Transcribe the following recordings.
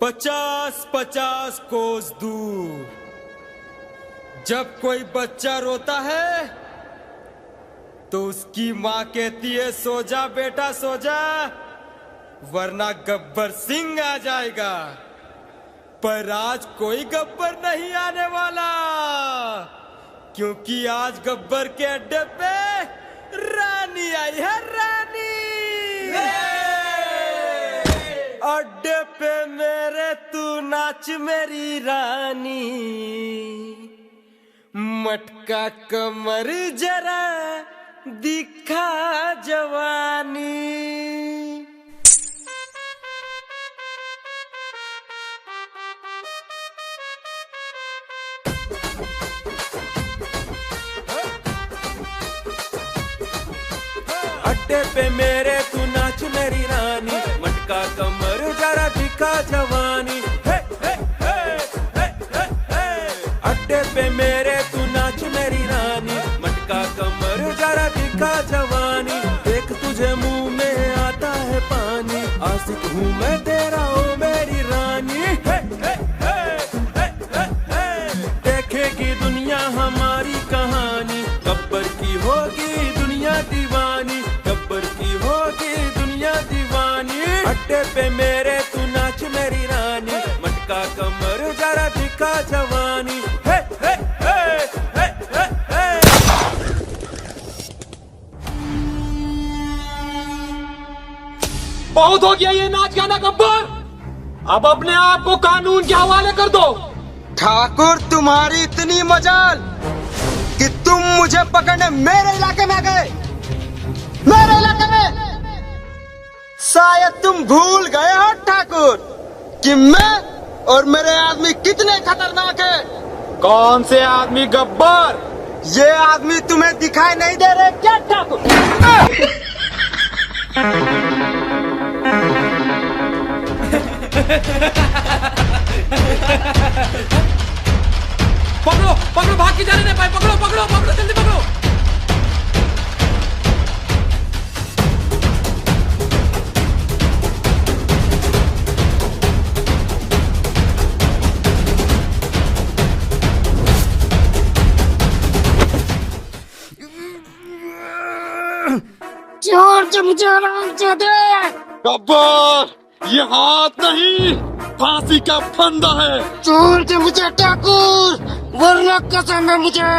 50-50 कोस दूर जब कोई बच्चा रोता है तो उसकी माँ कहती है सो जा बेटा सो जा, वरना गब्बर सिंह आ जाएगा। पर आज कोई गब्बर नहीं आने वाला, क्योंकि आज गब्बर के अड्डे पे रानी आई है, रानी। अड्डे पे मेरे तू नाच मेरी रानी, मटका कमर जरा दिखा जवानी। अड्डे पे मेरे तू नाच मेरी रानी, मटका कमर जरा दिखा जवानी। हे हे हे हे हे हे। अड्डे पे मेरे तू नाच मेरी रानी, मटका कमर जरा दिखा जवानी। देख तुझे मुंह में आता है पानी, आशिक हूँ मैं तेरा ओ मेरी रानी। हे हे हे हे हे हे। देखेगी दुनिया हमारी कहानी, गब्बर की होगी दुनिया दीवानी, गब्बर की होगी दुनिया दीवानी। अड्डे पे मेरे तू नाच मेरी रानी, मटका कमर जरा दिखा जवानी। हे हे हे हे हे हे। बहुत हो गया ये नाच गाना गब्बर, अब अपने आप को कानून के हवाले कर दो। ठाकुर तुम्हारी इतनी मजाल कि तुम मुझे पकड़ने मेरे इलाके में आ गए, मेरे इलाके में। शायद तुम भूल गए हो ठाकुर कि मैं और मेरे आदमी कितने खतरनाक हैं। कौन से आदमी गब्बर? ये आदमी तुम्हें दिखाई नहीं दे रहे क्या ठाकुर? पकड़ो पकड़ो, भाग के जाने नहीं पाए, पकड़ो पकड़ो पकड़ो, जल्दी पकड़ो। जोर से मुझे आराम से दे। गब्बर, ये हाथ नहीं, फांसी का फंदा है। जोर से मुझे ठाकुर, वरना कसम है मुझे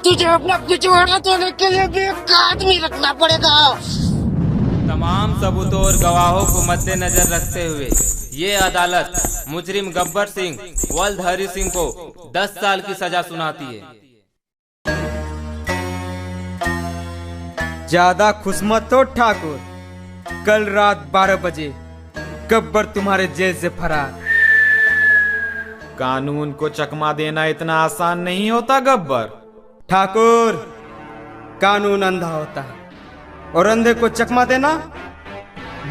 तुझे अपना पिछवाड़ा देने के लिए भी एक आदमी रखना पड़ेगा। तमाम सबूतों और गवाहों को मद्देनजर रखते हुए ये अदालत मुजरिम गब्बर सिंह वल्द हरी सिंह को 10 साल की सजा सुनाती है। ज्यादा खुश मत हो ठाकुर, कल रात 12 बजे गब्बर तुम्हारे जेल से फरार। कानून को चकमा देना इतना आसान नहीं होता गब्बर। ठाकुर, कानून अंधा होता है और अंधे को चकमा देना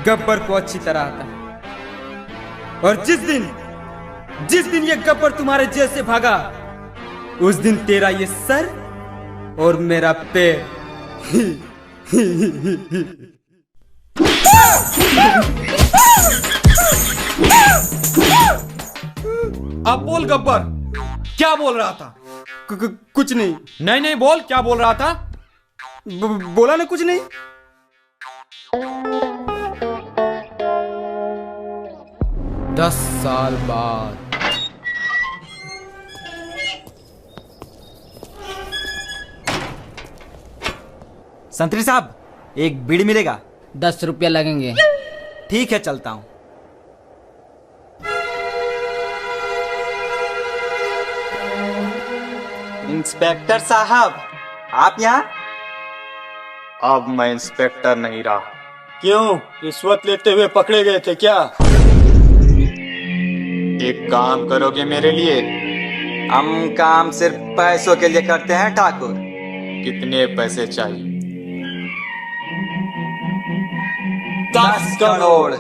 गब्बर को अच्छी तरह आता है। और जिस दिन ये गब्बर तुम्हारे जेल से भागा, उस दिन तेरा ये सर और मेरा पैर अब बोल गब्बर, क्या बोल रहा था? कुछ नहीं। नहीं नहीं बोल, क्या बोल रहा था? बोला ना कुछ नहीं। 10 साल बाद संतरी साहब, एक बीड़ी मिलेगा? 10 रुपया लगेंगे। ठीक है, चलता हूं। इंस्पेक्टर साहब, आप यहाँ? अब मैं इंस्पेक्टर नहीं रहा। क्यों, रिश्वत लेते हुए पकड़े गए थे क्या? एक काम करोगे मेरे लिए? हम काम सिर्फ पैसों के लिए करते हैं ठाकुर। कितने पैसे चाहिए? 10 करोड़।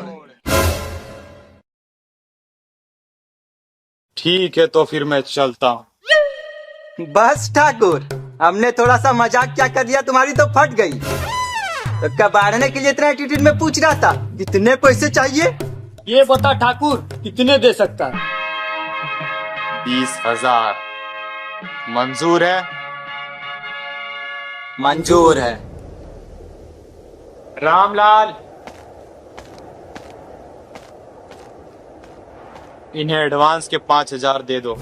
ठीक है, तो फिर मैं चलता हूँ। बस ठाकुर, हमने थोड़ा सा मजाक क्या कर दिया, तुम्हारी तो फट गई। तो कबाड़ने के लिए इतना एटीट्यूड में पूछ रहा था कितने पैसे चाहिए? ये बता ठाकुर कितने दे सकता है? 20,000 मंजूर है? मंजूर है। रामलाल, इन्हें एडवांस के 5,000 दे दो।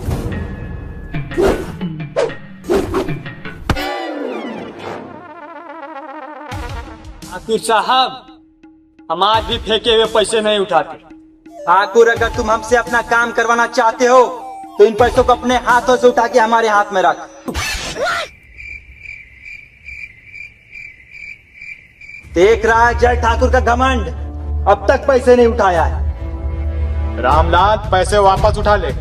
ठाकुर साहब, हम आज भी फेंके हुए पैसे नहीं उठाते। ठाकुर, अगर तुम हमसे अपना काम करवाना चाहते हो तो इन पैसों को अपने हाथों से उठा के हमारे हाथ में रख। देख रहा है जय ठाकुर का घमंड, अब तक पैसे नहीं उठाया है। रामलाल, पैसे वापस उठा ले।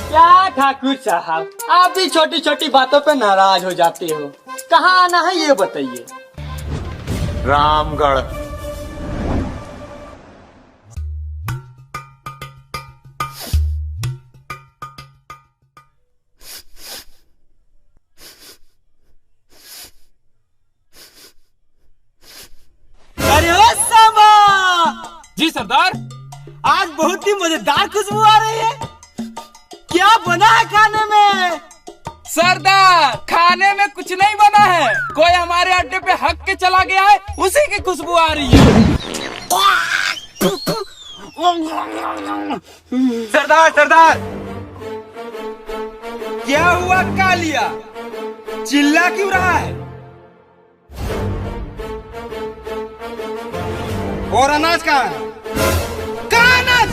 क्या ठाकुर साहब, आप भी छोटी छोटी बातों पे नाराज हो जाते हो। कहाँ आना है ये बताइए। रामगढ़। अरे ओ सांबा! जी सरदार। आज बहुत ही मजेदार खुशबू आ रही है। क्या बना है खाने में? सरदार, खाने में कुछ नहीं बना है। कोई हमारे अड्डे पे हक के चला गया है, उसी की खुशबू आ रही है। सरदार सरदार, क्या हुआ कालिया? चिल्ला क्यों रहा है? और अनाज कहाँ है? कहाँ अनाज?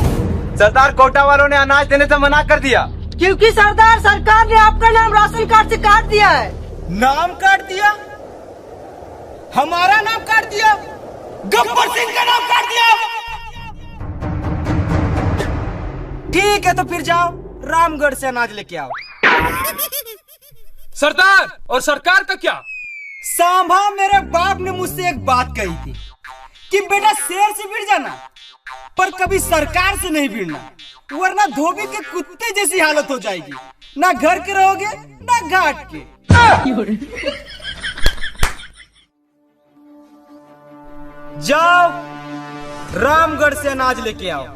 सरदार, कोटा वालों ने अनाज देने से मना कर दिया। क्योंकि सरदार, सरकार ने आपका नाम राशन कार्ड से काट दिया है। नाम काट दिया? हमारा नाम काट दिया? गब्बर सिंह का नाम काट दिया? ठीक है, तो फिर जाओ रामगढ़ से अनाज लेके आओ। सरदार, और सरकार का क्या? सांभा, मेरे बाप ने मुझसे एक बात कही थी कि बेटा शेर से भिड़ जाना, पर कभी सरकार से नहीं भिड़ना, वरना धोबी के कुत्ते जैसी हालत हो जाएगी। ना घर के रहोगे ना घाट के। जाओ रामगढ़ से अनाज लेके आओ।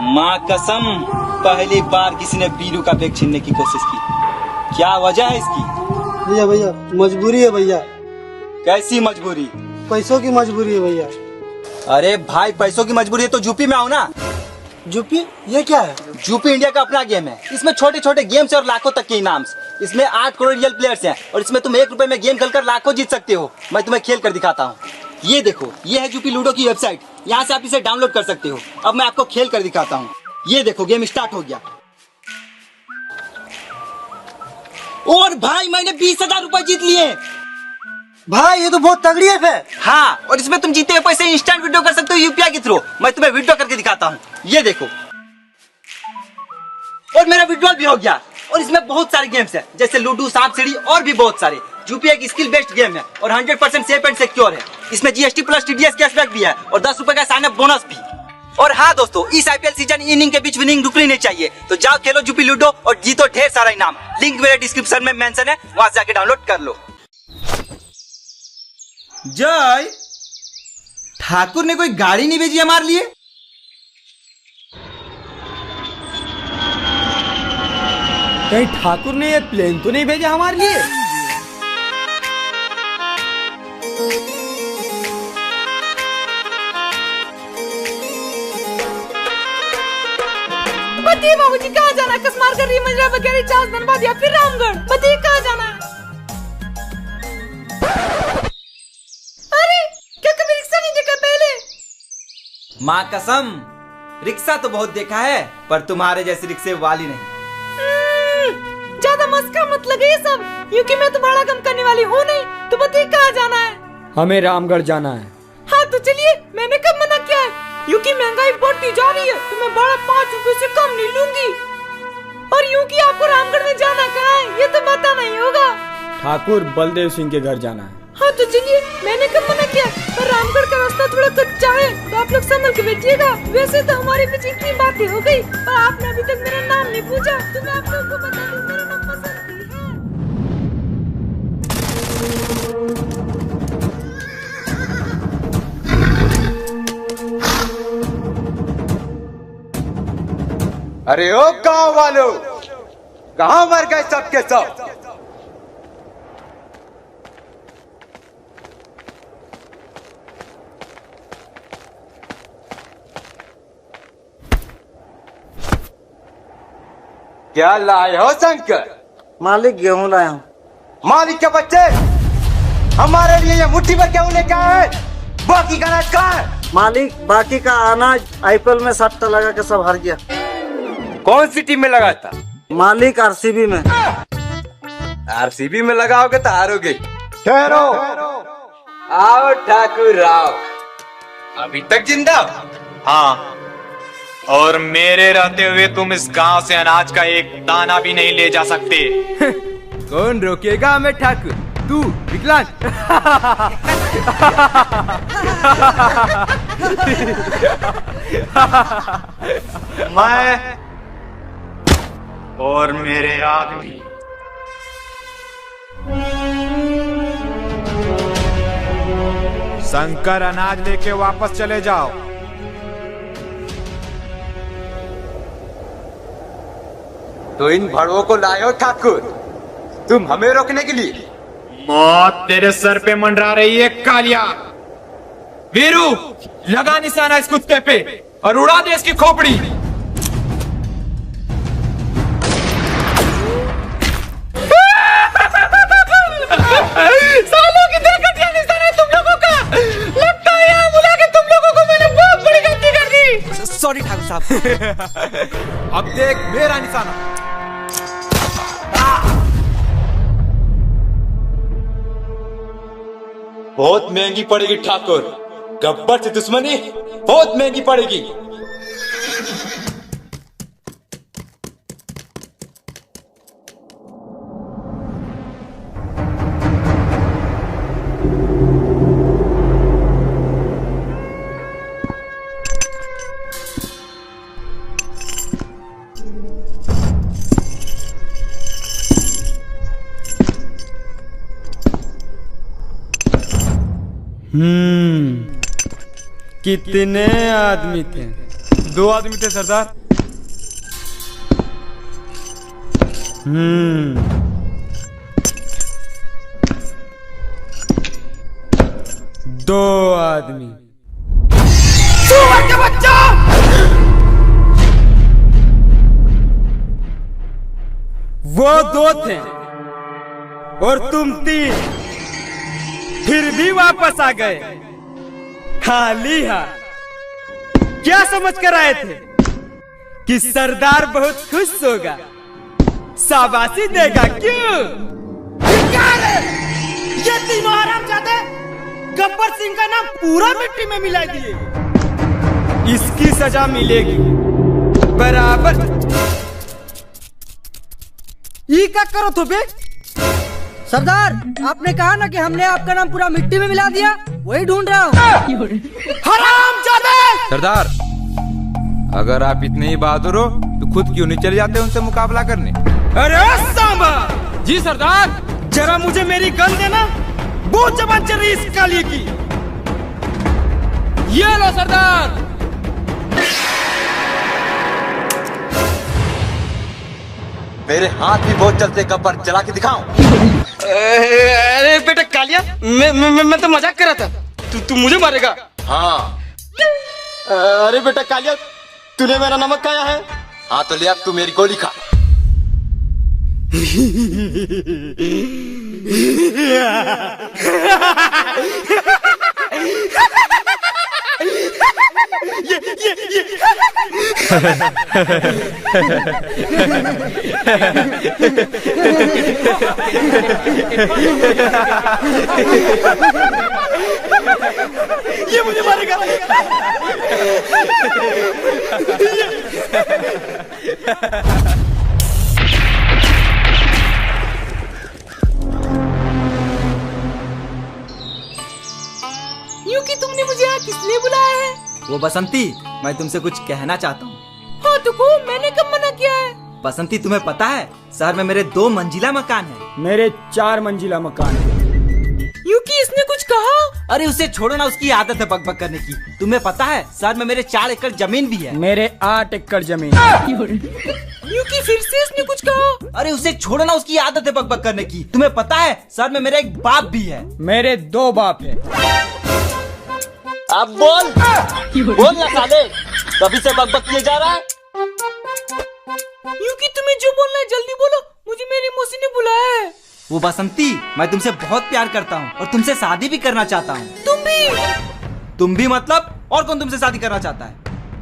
माँ कसम, पहली बार किसी ने बीरू का बैग छीनने की कोशिश की। क्या वजह है इसकी? भैया भैया, मजबूरी है भैया। कैसी मजबूरी? पैसों की मजबूरी है भैया। अरे भाई, पैसों की मजबूरी है तो यूपी में आओ ना। यूपी? ये क्या है? यूपी इंडिया का अपना गेम है। इसमें छोटे छोटे गेम्स और लाखों तक के इनाम। इसमें 8 करोड़ रियल प्लेयर्स हैं और इसमें तुम 1 रुपए में गेम खेलकर लाखों जीत सकते हो। मैं तुम्हें खेल कर दिखाता हूँ। ये देखो, ये है यूपी लूडो की वेबसाइट। यहाँ से आप इसे डाउनलोड कर सकते हो। अब मैं आपको खेल कर दिखाता हूँ। ये देखो, गेम स्टार्ट हो गया। और भाई, मैंने 20,000 रुपए जीत लिए। भाई, ये तो बहुत तगड़ी है फिर। हाँ, और इसमें तुम जीते हुए पैसे इंस्टेंट विड्रॉ कर सकते हो यूपीआई के थ्रू। मैं तुम्हें विड्रॉ करके दिखाता हूँ। ये देखो, और मेरा विड्रॉल भी हो गया। और इसमें बहुत सारे गेम्स हैं, जैसे लूडो, सांप सीढ़ी और भी बहुत सारे। यूपीआई की स्किल बेस्ड गेम है और 100% सेफ एंड सिक्योर है। इसमें जीएसटी प्लस टीडीएस कैशबैक भी है और 10 रुपए का साइन अप बोनस भी। और हाँ दोस्तों, इस आईपीएल सीजन इनिंग के बीच विनिंग रुकनी नहीं चाहिए। तो जाओ खेलो यूपी लूडो और जीतो ढेर सारा इनाम। लिंक मेरे डिस्क्रिप्शन में मेंशन है, वहां से जाके डाउनलोड कर लो। जय ठाकुर ने कोई गाड़ी नहीं भेजी हमारे लिए? कहीं ठाकुर ने ये प्लेन तो नहीं भेजा हमारे लिए? बताइए बाबूजी, कहाँ जाना है? कसमार कर रही मंजरा बगैर चार्ज धनबाद या फिर रामगढ़? बताइए कहाँ जाना है? अरे, क्या कभी रिक्शा नहीं देखा पहले? माँ कसम, रिक्शा तो बहुत देखा है, पर तुम्हारे जैसी रिक्शे वाली नहीं। ज्यादा मस्का मत लगे ये सब, क्योंकि मैं तुम्हारा काम करने वाली हूँ नहीं। तो बताइए कहाँ जाना है? हमें रामगढ़ जाना है। हाँ तो चलिए, मैंने कब मना किया है? क्योंकि महंगाई बढ़ती जा रही है तो मैं बड़ा 5 रुपए से कम नहीं लूंगी। और यूं कि आपको रामगढ़ में जाना कहाँ है ये तो पता नहीं होगा। ठाकुर बलदेव सिंह के घर जाना है। हाँ तो चलिए, मैंने कब मना किया? पर रामगढ़ का रास्ता थोड़ा कच्चा है तो आप लोग संभल के बैठिएगा। वैसे तो हमारे बीच इतनी बातें हो गई, पर आपने अभी तक मेरा नाम नहीं पूछा, तो मैं आप लोगों को बता दूं मेरा नाम बसंती है। अरे ओ गांव वालों, कहां मर गए सबके सब? क्या लाए हो शंकर? मालिक गेहूं लाया हूँ। मालिक के बच्चे, हमारे लिए ये मुट्ठी भर गेहूं लेके आए, बाकी का अनाज कहाँ है? मालिक बाकी का अनाज आईपीएल में सट्टा लगा के सब हार गया। कौन सी टीम में लगा था? मालिक आरसीबी में। आरसीबी में लगाओगे तो हारोगे। ठहरो, आओ ठाकुर आओ। अभी तक जिंदा? हाँ, और मेरे रहते हुए तुम इस गांव से अनाज का एक दाना भी नहीं ले जा सकते। कौन रोकेगा हमें ठाकुर? तू विकलांग। मैं और मेरे आदमी। शंकर, अनाज लेके वापस चले जाओ। तो इन भड़वों को लाए हो ठाकुर, तुम हमें रोकने के लिए? मौत तेरे सर पे मंडरा रही है कालिया। वीरू, लगा निशाना इस कुत्ते पे और उड़ा दे इसकी खोपड़ी। सालों की देखा निशाना है तुम लोगों का। लगता है यहाँ बुला के तुम लोगों को मैंने बहुत बड़ी गलती कर दी। सॉरी ठाकुर साहब। अब देख मेरा निशाना। बहुत महंगी पड़ेगी ठाकुर, गब्बर से दुश्मनी बहुत महंगी पड़ेगी। कितने आदमी थे? 2 आदमी थे सरदार। दो आदमी। सुअर के बच्चा! वो 2 थे और तुम 3, फिर भी वापस आ गए खाली हाथ। क्या समझ कर आए थे कि सरदार बहुत खुश होगा, शाबाशी देगा? क्यों? ये तीनों हरामजादे गब्बर सिंह का नाम पूरा मिट्टी में मिला दिए। इसकी सजा मिलेगी बराबर। ये क्या करो तो बे? सरदार, आपने कहा ना कि हमने आपका नाम पूरा मिट्टी में मिला दिया, वही ढूंढ रहा हूँ। हरामजादे! सरदार, अगर आप इतने ही बहादुर हो तो खुद क्यों नहीं चले जाते उनसे मुकाबला करने? अरे सांबा! जी सरदार। जरा मुझे मेरी गन देना, बहुत जबान चल रही इस काली की। ये लो सरदार। मेरे हाथ भी बहुत चलते, गब्बर, चला के दिखाऊं? अरे बेटा कालिया, मैं तो मजाक कर रहा था। तू मुझे मारेगा? हाँ। अरे बेटा कालिया, तूने मेरा नमक खाया है? हाँ तो ले, अब तू मेरी गोली खा। ये मुझे मारेगा। यूं कि तुमने मुझे यहाँ किस लिए बुलाया है? वो बसंती, मैं तुमसे कुछ कहना चाहता हूँ। हाँ तो को, मैंने कब मना किया है? बसंती, तुम्हें पता है शहर में मेरे 2 मंजिला मकान है। मेरे 4 मंजिला मकान है। यूकी, इसने कुछ कहा? अरे उसे छोड़ो ना, उसकी आदत है बकबक करने की। तुम्हें पता है शहर में मेरे 4 एकड़ जमीन भी है। मेरे 8 एकड़ जमीन। यूकी, फिर से इसने कुछ कहा? अरे उसे छोड़ो ना, उसकी आदत है बकबक करने की। तुम्हें पता है शहर में मेरा एक बाप भी है। मेरे 2 बाप है। अब बोल ना साले, कभी से बकबक किए जा रहा है। यूकी, तुम्हें जो बोलना है जल्दी बोलो, मुझे मेरी मौसी ने बुलाया है। वो बसंती, मैं तुमसे बहुत प्यार करता हूँ और तुमसे शादी भी करना चाहता हूँ। तुम भी मतलब? और कौन तुमसे शादी करना चाहता है?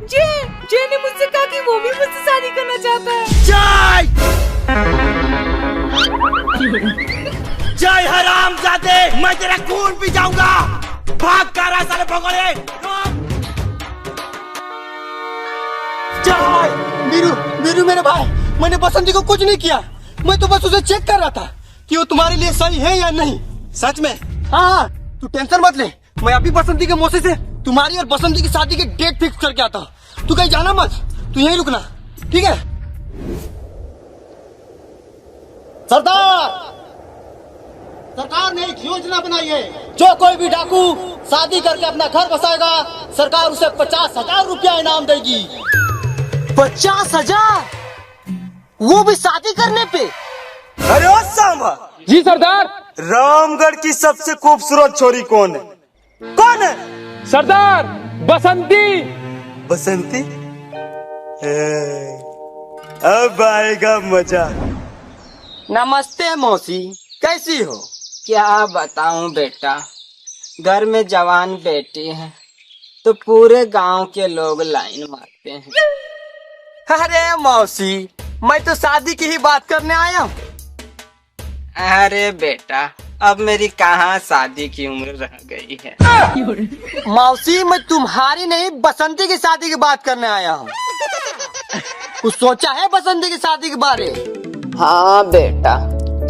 जय ने मुझसे कहा कि वो भी मुझसे शादी करना चाहता है। जय हरामजादे, मैं तेरा खून पी जाऊंगा। भाग कर रहा साले भगोड़े। वीरू मेरे भाई, मैंने बसंती को कुछ नहीं किया। मैं तो बस उसे चेक कर रहा था कि वो तुम्हारे लिए सही है या नहीं। सच में? हाँ, तू टेंशन मत ले। मैं अभी बसंती के मौसी से तुम्हारी और बसंती की शादी की डेट फिक्स करके आता हूँ। तू कहीं जाना मत, तू यहीं रुकना, ठीक है? सरकार ने एक योजना बनाई है। जो कोई भी डाकू शादी करके अपना घर बसाएगा, सरकार उसे 50,000 रुपया इनाम देगी। 50,000? वो भी शादी करने पे? अरे ओ सांबा। जी सरदार। रामगढ़ की सबसे खूबसूरत छोरी कौन है? कौन है? सरदार, बसंती। बसंती? अब आएगा मजा। नमस्ते मौसी, कैसी हो? क्या बताऊं बेटा, घर में जवान बेटी है तो पूरे गांव के लोग लाइन मारते हैं। अरे मौसी, मैं तो शादी की ही बात करने आया हूँ। अरे बेटा, अब मेरी कहाँ शादी की उम्र रह गई है। मौसी, मैं तुम्हारी नहीं बसंती की शादी की बात करने आया हूँ। कुछ सोचा है बसंती की शादी के बारे? हाँ बेटा,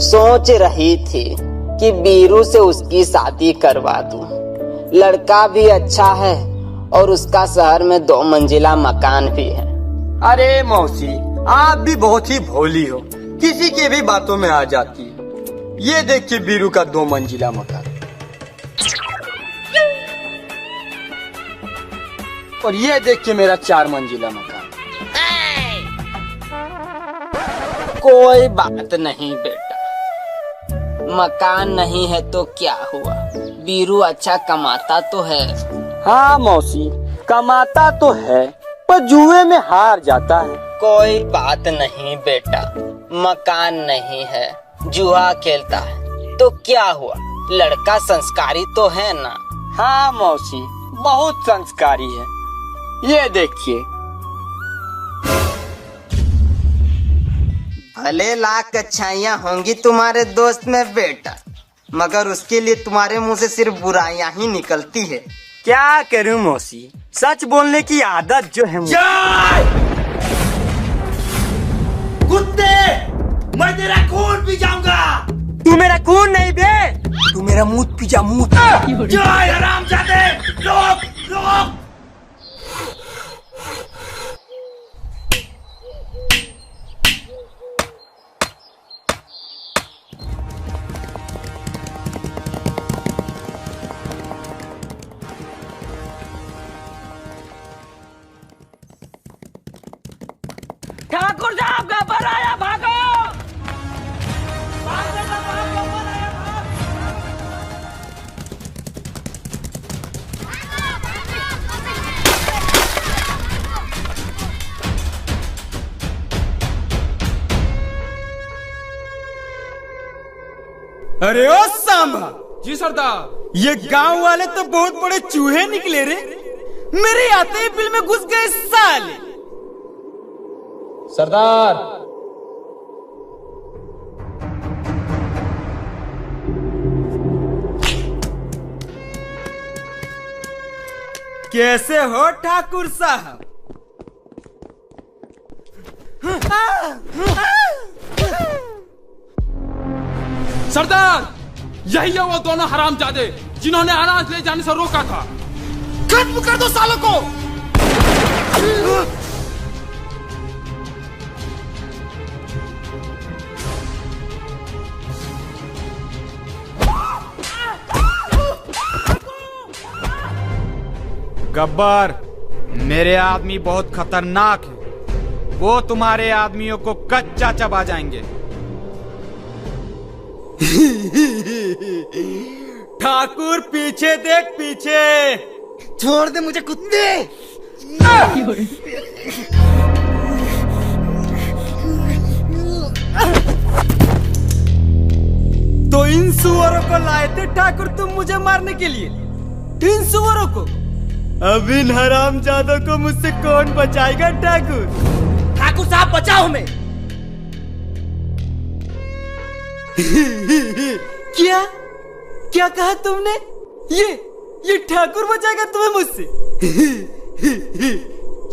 सोच रही थी कि बीरू से उसकी शादी करवा दूं। लड़का भी अच्छा है और उसका शहर में 2 मंजिला मकान भी है। अरे मौसी, आप भी बहुत ही भोली हो, किसी की भी बातों में आ जाती है। ये देखिए बीरू का 2 मंजिला मकान और ये देखिए मेरा 4 मंजिला मकान। कोई बात नहीं बेटा, मकान नहीं है तो क्या हुआ, बीरू अच्छा कमाता तो है। हाँ मौसी, कमाता तो है पर जुए में हार जाता है। कोई बात नहीं बेटा, मकान नहीं है, जुआ खेलता है तो क्या हुआ, लड़का संस्कारी तो है ना। हाँ मौसी, बहुत संस्कारी है। ये देखिए। भले लाख अच्छाइयाँ होंगी तुम्हारे दोस्त में बेटा, मगर उसके लिए तुम्हारे मुंह से सिर्फ बुराइयां ही निकलती है। क्या करूं मौसी, सच बोलने की आदत जो है कुत्ते, मैं तेरा खून पी जाऊंगा। तू मेरा खून नहीं बे, तू मेरा मूत पी जा, मूत। जय हरामजादे, रोक रोक। ठाकुर साहब गब्बर आया, भागो। अरे ओ सांबा। जी सरदार। ये गांव वाले तो बहुत बड़े चूहे निकले रे, मेरे आते ही बिल में घुस गए साले। सरदार। कैसे हो ठाकुर साहब? सरदार, यही है वो दोनों हरामजादे जिन्होंने अनाज ले जाने से रोका था। खत्म कर दो सालों को। गब्बर, मेरे आदमी बहुत खतरनाक है। वो तुम्हारे आदमियों को कच्चा चबा जाएंगे। ठाकुर पीछे देख, पीछे। छोड़ दे मुझे कुत्ते। तो इन सुअरों को लाए थे ठाकुर तुम मुझे मारने के लिए? इन सुअरों को? अब इन हरामजादों को मुझसे कौन बचाएगा ठाकुर? ठाकुर साहब बचाओ हमें। क्या क्या कहा तुमने? ये ठाकुर बचाएगा तुम्हें मुझसे?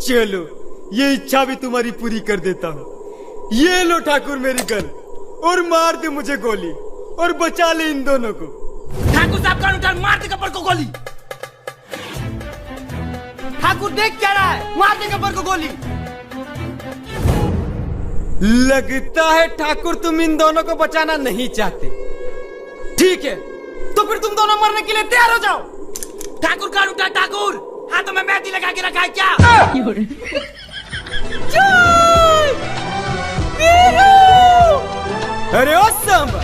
चलो, ये इच्छा भी तुम्हारी पूरी कर देता हूँ। ये लो ठाकुर मेरी गन, और मार दे मुझे गोली, और बचा ले इन दोनों को। ठाकुर साहब का उठा, मार दे गब्बर को गोली। ठाकुर देख क्या रहा है, मार दे गब्बर को गोली। लगता है ठाकुर तुम इन दोनों को बचाना नहीं चाहते। ठीक है, तो फिर तुम दोनों मरने के लिए तैयार हो जाओ। ठाकुर का उठा, ठाकुर हाथों में मेहंदी लगा के रखा है क्या? अरे ओ सांबा,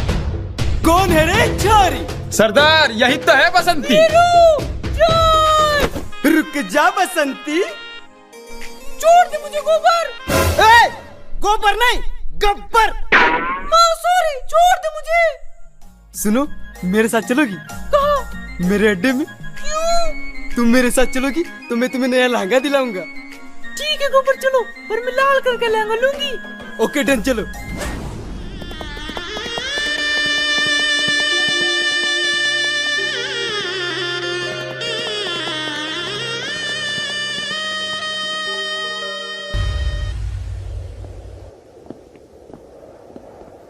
कौन है रे छोरी? सरदार, यही तो है बसंती। रुक जा बसंती। छोड़ दे मुझे गोबर। ए, गोबर नहीं, गब्बर। सॉरी, छोड़ दे मुझे। सुनो, मेरे साथ चलोगी? कहाँ? मेरे अड्डे में। क्यों? तुम मेरे साथ चलोगी तो मैं तुम्हें नया लहंगा दिलाऊंगा। ठीक है गोबर, चलो, पर मैं लाल करके लहंगा लूंगी। ओके डन, चलो।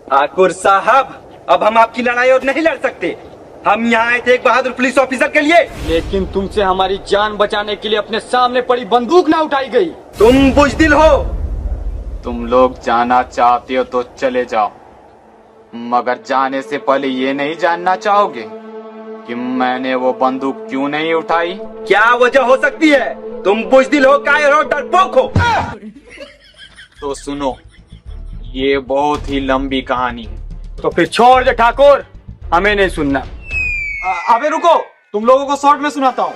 ठाकुर साहब, अब हम आपकी लड़ाई और नहीं लड़ सकते। हम यहाँ आए थे एक बहादुर पुलिस ऑफिसर के लिए। लेकिन तुमसे हमारी जान बचाने के लिए अपने सामने पड़ी बंदूक ना उठाई गई। तुम बुजदिल हो। तुम लोग जाना चाहते हो तो चले जाओ, मगर जाने से पहले ये नहीं जानना चाहोगे कि मैंने वो बंदूक क्यों नहीं उठाई? क्या वजह हो सकती है? तुम बुजदिल हो, कायर हो, डरपोक हो। तो सुनो, ये बहुत ही लंबी कहानी है। तो फिर छोड़ दे ठाकुर, हमें नहीं सुनना। अबे रुको, तुम लोगों को शॉर्ट में सुनाता हूँ।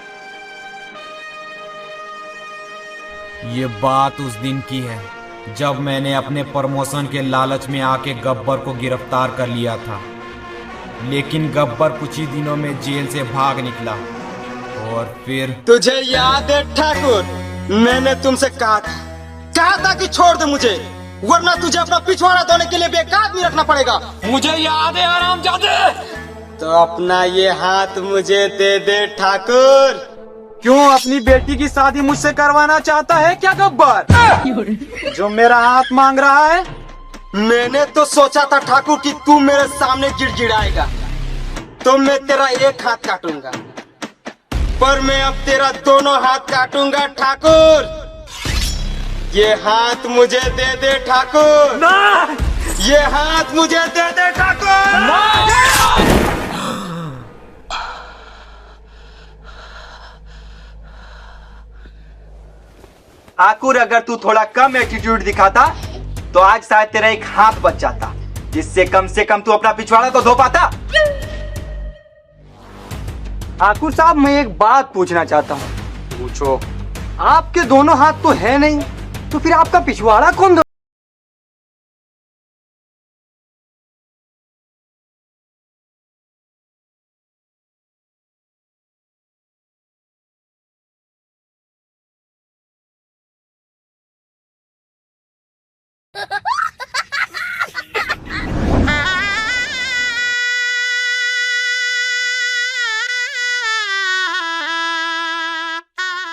ये बात उस दिन की है जब मैंने अपने प्रमोशन के लालच में आके गब्बर को गिरफ्तार कर लिया था। लेकिन गब्बर कुछ ही दिनों में जेल से भाग निकला, और फिर तुझे याद है ठाकुर, मैंने तुमसे कहा था कि छोड़ दे मुझे, वरना तुझे अपना पिछवाड़ा धोने के लिए बेकार आदमी रखना पड़ेगा। मुझे याद है हरामजादे। तो अपना ये हाथ मुझे दे दे ठाकुर। क्यों, अपनी बेटी की शादी मुझसे करवाना चाहता है क्या गब्बर, जो मेरा हाथ मांग रहा है? मैंने तो सोचा था ठाकुर कि तू मेरे सामने गिड़गिड़ाएगा तो मैं तेरा एक हाथ काटूंगा, पर मैं अब तेरा दोनों हाथ काटूंगा ठाकुर। ये हाथ मुझे दे दे ठाकुर। ना! ये हाथ मुझे दे दे ठाकुर। ठाकुर, अगर तू थोड़ा कम एटीट्यूड दिखाता तो आज शायद तेरा एक हाथ बच जाता, जिससे कम से कम तू अपना पिछवाड़ा तो धो पाता। ठाकुर साहब, मैं एक बात पूछना चाहता हूँ। पूछो। आपके दोनों हाथ तो है नहीं, तो फिर आपका पिछवाड़ा कौन?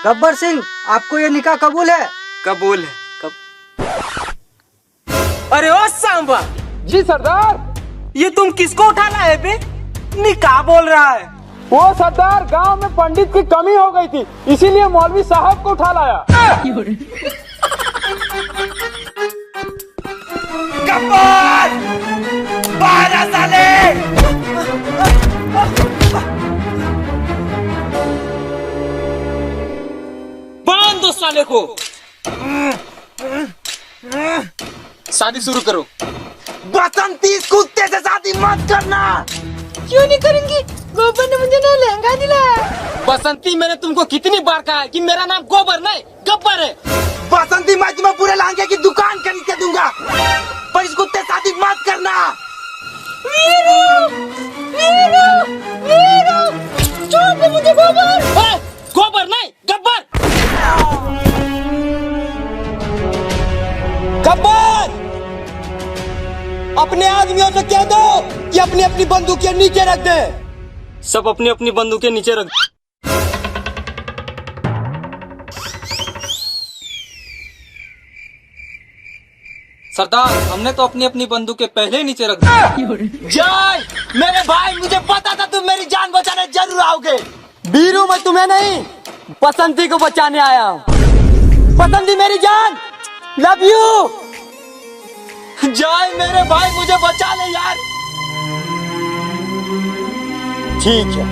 गब्बर सिंह, आपको ये निकाह कबूल है? कबूल है। अरे ओ सांबा। जी सरदार। ये तुम किसको उठा लाए बे? निकाह बोल रहा है। वो सरदार गांव में पंडित की कमी हो गई थी, इसीलिए मौलवी साहब को उठा लाया। गब्बर! बाहर आ साले! बांध दो साले को। शादी शुरू करो। बसंती कुत्ते से शादी मत करना। क्यों नहीं करेंगी? गोबर ने मुझे ना लहंगा दिलाया। बसंती, मैंने तुमको कितनी बार कहा है कि मेरा नाम गोबर नहीं गब्बर है। बसंती, मैं तुम्हें पूरे लहंगे की दुकान खरीद के दूंगा, पर इस कुत्ते शादी मत करना। वीरू, वीरू, वीरू, छोड़ दे मुझे गोबर। गोबर नहीं गब्बर। गब्बर! अपने आदमियों से कह दो कि अपनी अपनी बंदूकें नीचे रख दे। सब अपनी अपनी बंदूकें नीचे रख। सरदार, हमने तो अपनी अपनी बंदूकें पहले ही नीचे रख दी। जय मेरे भाई, मुझे पता था तुम मेरी जान बचाने जरूर आओगे। वीरू, मैं तुम्हें नहीं बसंती को बचाने आया हूँ। बसंती मेरी जान, लव यू। जय मेरे भाई, मुझे बचा ले यार। ठीक है।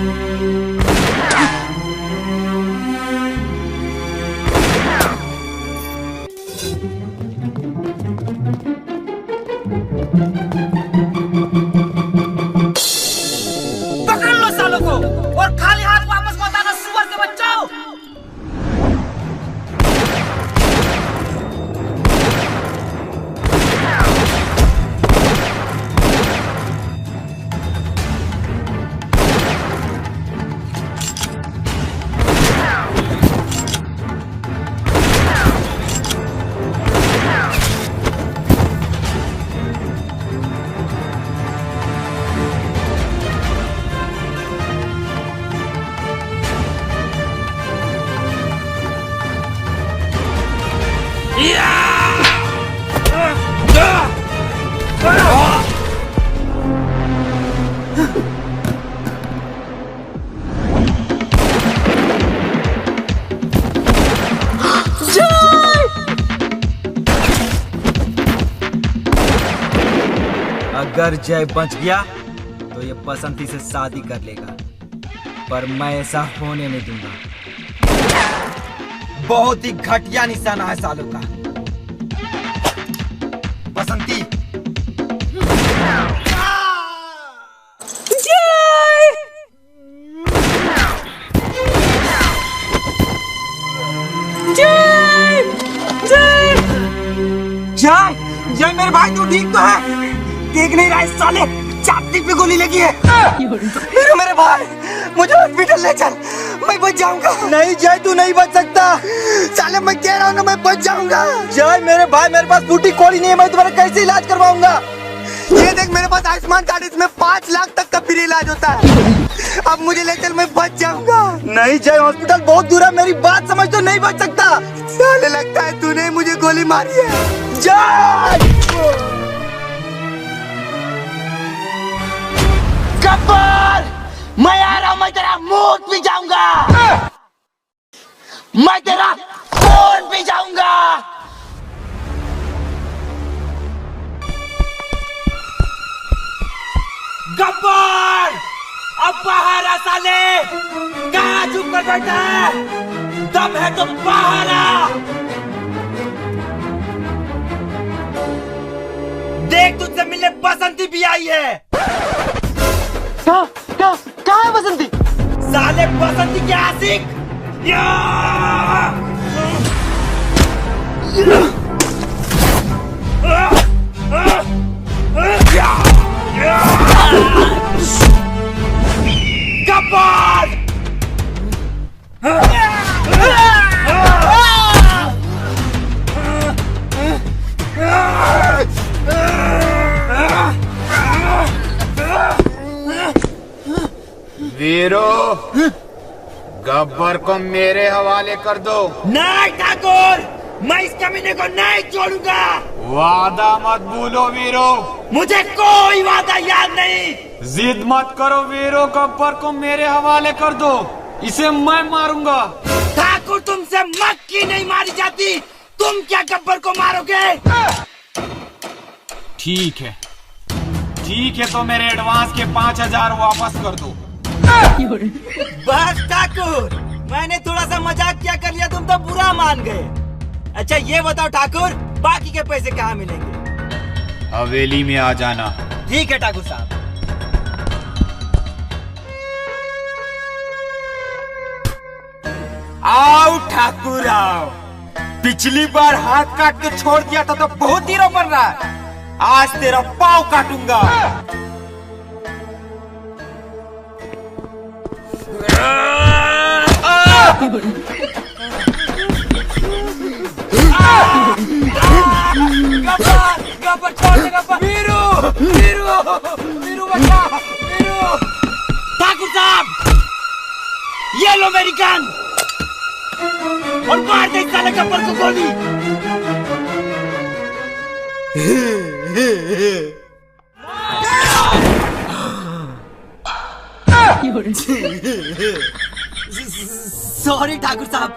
पकड़ लो सालों को और खाली हाथ वापस मत आना, सुअर के बच्चों। अगर जय बच गया तो ये बसंती से शादी कर लेगा, पर मैं ऐसा होने नहीं दूंगा। बहुत ही घटिया निशाना है सालों का। बसंती, जय जय मेरे भाई, तू ठीक तो है? देख नहीं रहा इस साले छाती पे गोली लगी है। मेरे भाई, मुझे हॉस्पिटल ले चल, मैं बच जाऊंगा। नहीं जय, तू नहीं बच सकता। साले मैं कह रहा हूँ ना, मैं बच जाऊंगा। जय मेरे भाई, मेरे पास फूटी कौड़ी नहीं है, मैं तुम्हारा कैसे इलाज करवाऊंगा? ये देख, मेरे पास आयुष्मान कार्ड, इसमें 5 लाख तक का फ्री इलाज होता है। अब मुझे ले चल, मैं बच जाऊंगा। नहीं जय, हॉस्पिटल बहुत दूर है, मेरी बात समझ, तो नहीं बच सकता। साले लगता है तूने मुझे गोली मारी है। जय गब्बर, मैं आ रहा हूं, मैं तेरा मूड पी जाऊंगा, मैं तेरा खून पी जाऊंगा। गब्बर, अब बाहर आ साले, कहाँ चुप कर बैठा है? दम है तो बाहर आ। देख, तुझसे मिलने बसंती भी आई है। कहाँ है बसंती? साले बसंती के आशिक। गब्बर! वीरो, गब्बर को मेरे हवाले कर दो। नहीं ठाकुर, मैं इस कमीने को नहीं छोड़ूंगा। वादा मत भूलो वीरो। मुझे कोई वादा याद नहीं। जिद मत करो वीरो, गब्बर को मेरे हवाले कर दो, इसे मैं मारूंगा। ठाकुर तुमसे मक्खी नहीं मारी जाती, तुम क्या गब्बर को मारोगे? ठीक है तो मेरे एडवांस के 5000 वापस कर दो। बस ठाकुर, मैंने थोड़ा सा मजाक क्या कर लिया, तुम तो बुरा मान गए। अच्छा ये बताओ ठाकुर, बाकी के पैसे कहाँ मिलेंगे? हवेली में आ जाना। ठीक है ठाकुर साहब। आओ ठाकुर आओ। पिछली बार हाथ काट के छोड़ दिया था तो बहुत हीरो बन रहा है, आज तेरा पाँव काटूंगा। गब्बर छोड़ दे गब्बर। वीरू वीरू वीरू बचा, वीरू। ठाकुर साहब ये लो मेरी गन और मार दे साले गब्बर को गोली। सॉरी ठाकुर साहब।